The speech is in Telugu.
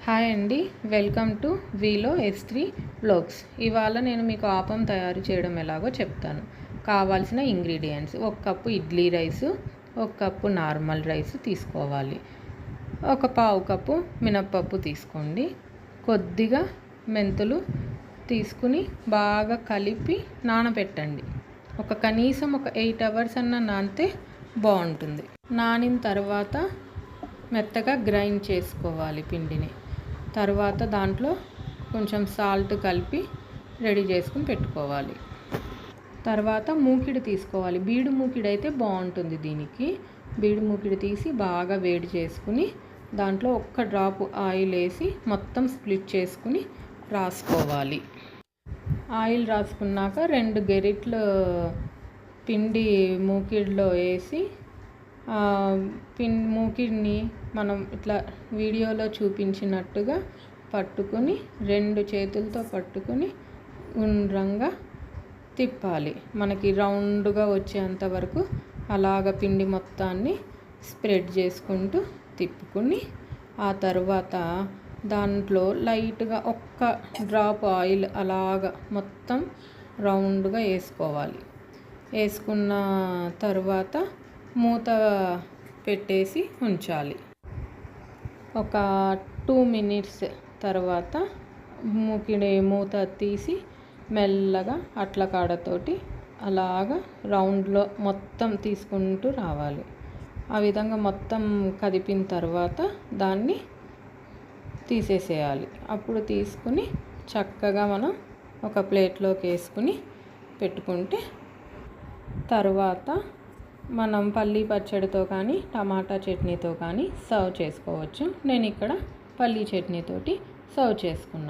హాయ్ అండి, వెల్కమ్ టు వీలో S3 వ్లాగ్స్. ఇవాళ నేను మీకు ఆపం తయారు చేయడం ఎలాగో చెప్తాను. కావాల్సిన ingredients: 1 cup idli rice, 1 cup normal rice తీసుకోవాలి. 1/4 కప్పు మినప్పప్పు తీసుకోండి. కొద్దిగా మెంతులు తీసుకుని బాగా కలిపి నానబెట్టండి. కనీసం 8 అవర్స్ అన్న నానితే బాగుంటుంది. నానిన తర్వాత మెత్తగా గ్రైండ్ చేసుకోవాలి పిండిని. తర్వాత దాంట్లో కొంచెం సాల్ట్ కలిపి రెడీ చేసుకుని పెట్టుకోవాలి. తర్వాత మూకిడి తీసుకోవాలి. బీడు మూకిడి అయితే బాగుంటుంది. దీనికి బీడు మూకిడి తీసి బాగా వేడి చేసుకుని దాంట్లో 1 డ్రాప్ ఆయిల్ వేసి మొత్తం స్ప్లిట్ చేసుకుని రాసుకోవాలి. ఆయిల్ రాసుకున్నాక 2 గరిటెలు పిండి మూకిడిలో వేసి మూకిడిని మనం ఇట్లా వీడియోలో చూపించినట్టుగా పట్టుకుని 2 చేతులతో పట్టుకుని గుండ్రంగా తిప్పాలి. మనకి రౌండ్గా వచ్చేంత వరకు అలాగ పిండి మొత్తాన్ని స్ప్రెడ్ చేసుకుంటూ తిప్పుకుని ఆ తర్వాత దాంట్లో లైట్గా 1 డ్రాప్ ఆయిల్ అలాగ మొత్తం రౌండ్గా వేసుకోవాలి. వేసుకున్న తర్వాత మూత పెట్టేసి ఉంచాలి. 2 మినిట్స్ తర్వాత మూత తీసి మెల్లగా అట్ల కాడతోటి అలాగా రౌండ్లో మొత్తం తీసుకుంటూ రావాలి. ఆ విధంగా మొత్తం కదిపిన తర్వాత దాన్ని తీసేసేయాలి. అప్పుడు తీసుకుని చక్కగా మనం ఒక ప్లేట్లోకి వేసుకుని పెట్టుకుంటే తర్వాత మనం పల్లీ పచ్చడితో కానీ టమాటా చట్నీతో కానీ సర్వ్ చేసుకోవచ్చు. నేను ఇక్కడ పల్లీ చట్నీతోటి సర్వ్ చేసుకున్నాను.